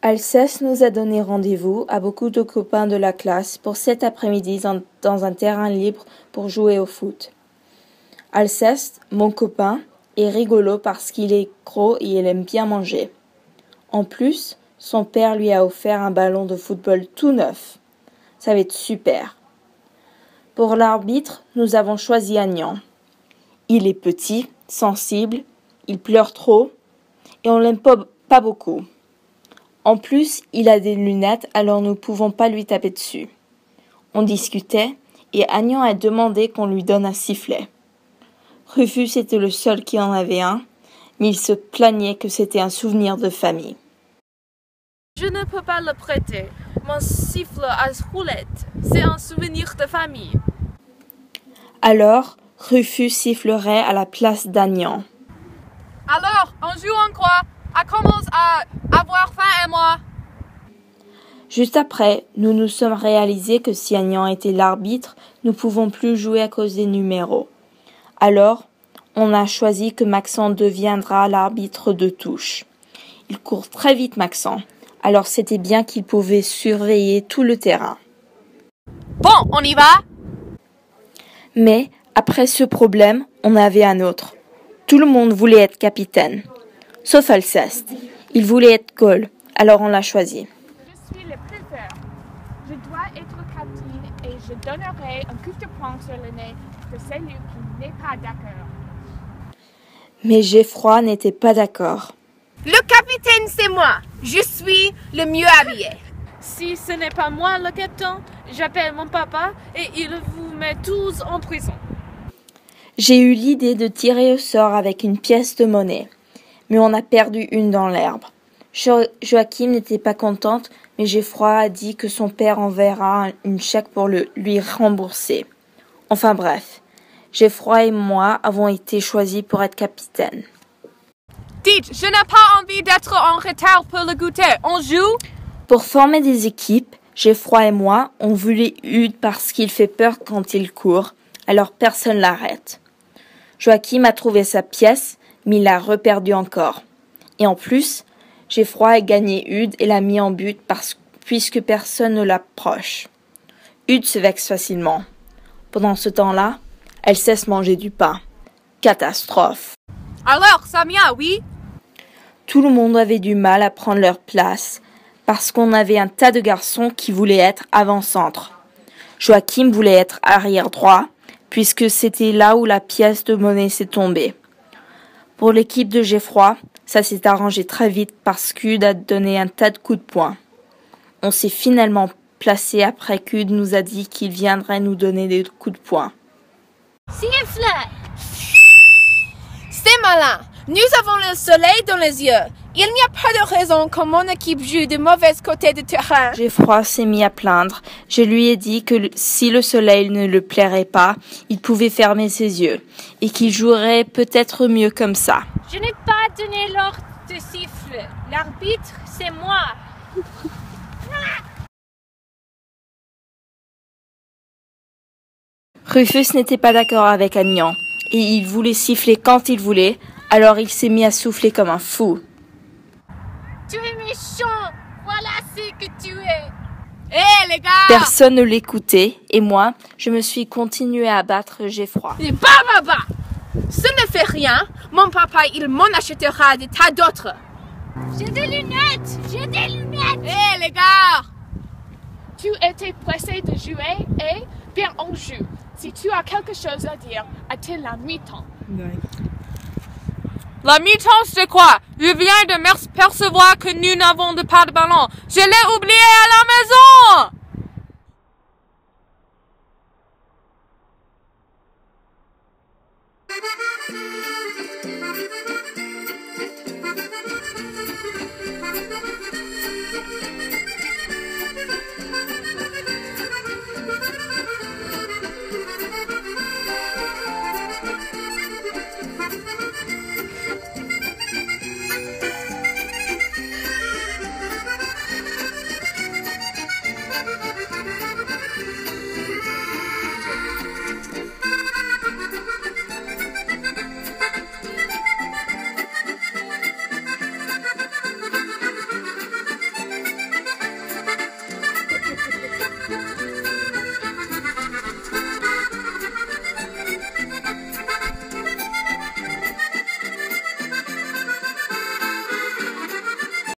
Alceste nous a donné rendez-vous à beaucoup de copains de la classe pour cet après-midi dans un terrain libre pour jouer au foot. Alceste, mon copain, est rigolo parce qu'il est gros et il aime bien manger. En plus, son père lui a offert un ballon de football tout neuf. Ça va être super. Pour l'arbitre, nous avons choisi Agnan. Il est petit, sensible, il pleure trop et on l'aime pas beaucoup. En plus, il a des lunettes, alors nous ne pouvons pas lui taper dessus. On discutait et Agnan a demandé qu'on lui donne un sifflet. Rufus était le seul qui en avait un, mais il se plaignait que c'était un souvenir de famille. Je ne peux pas le prêter. Mon sifflet à roulette, c'est un souvenir de famille. Alors, Rufus sifflerait à la place d'Agnan. Alors, on joue en quoi? On commence à avoir faim et moi. Juste après, nous nous sommes réalisés que si Agnan était l'arbitre, nous ne pouvons plus jouer à cause des numéros. Alors, on a choisi que Maxent deviendra l'arbitre de touche. Il court très vite, Maxent. Alors c'était bien qu'il pouvait surveiller tout le terrain. Bon, on y va? Mais, après ce problème, on avait un autre. Tout le monde voulait être capitaine. Sauf Alceste. Il voulait être goal, alors on l'a choisi. Je suis le plus fort. Je dois être capitaine et je donnerai un coup de poing sur le nez de celui qui n'est pas d'accord. Mais Geoffroy n'était pas d'accord. Le capitaine, c'est moi. Je suis le mieux habillé. Si ce n'est pas moi le capitaine, j'appelle mon papa et il vous met tous en prison. J'ai eu l'idée de tirer au sort avec une pièce de monnaie, mais on a perdu une dans l'herbe. Joachim n'était pas contente, mais Geoffroy a dit que son père enverra une chèque pour lui rembourser. Enfin bref, Geoffroy et moi avons été choisis pour être capitaine. Dites, je n'ai pas envie d'être en retard pour le goûter. On joue? Pour former des équipes, Geoffroy et moi, on voulait Hude parce qu'il fait peur quand il court, alors personne l'arrête. Joachim a trouvé sa pièce, mais il l'a reperdue encore. Et en plus, Geoffroy a gagné Hude et l'a mis en but puisque personne ne l'approche. Hude se vexe facilement. Pendant ce temps-là, elle cesse manger du pain. Catastrophe. Alors, Samia, oui? Tout le monde avait du mal à prendre leur place parce qu'on avait un tas de garçons qui voulaient être avant-centre. Joachim voulait être arrière droit puisque c'était là où la pièce de monnaie s'est tombée. Pour l'équipe de Geoffroy, ça s'est arrangé très vite parce qu'Hude a donné un tas de coups de poing. On s'est finalement placé après qu'Hude nous a dit qu'il viendrait nous donner des coups de poing. Siffle! C'est malin. Nous avons le soleil dans les yeux. Il n'y a pas de raison que mon équipe joue de mauvais côté du terrain. Geoffroy s'est mis à plaindre. Je lui ai dit que si le soleil ne le plairait pas, il pouvait fermer ses yeux et qu'il jouerait peut-être mieux comme ça. Je n'ai pas donné l'ordre de siffler. L'arbitre, c'est moi. Rufus n'était pas d'accord avec Agnan et il voulait siffler quand il voulait, alors il s'est mis à souffler comme un fou. Tu es méchant. Voilà ce que tu es. Hé, les gars! Personne ne l'écoutait et moi, je me suis continué à battre Geoffroy. Et bah! Ce ne fait rien. Mon papa, il m'en achètera des tas d'autres. J'ai des lunettes. Hé, les gars! Tu étais pressé de jouer et bien on joue. Si tu as quelque chose à dire, attends la mi-temps. La mi-temps, c'est quoi? Je viens de m'apercevoir que nous n'avons pas de ballon. Je l'ai oublié à la maison!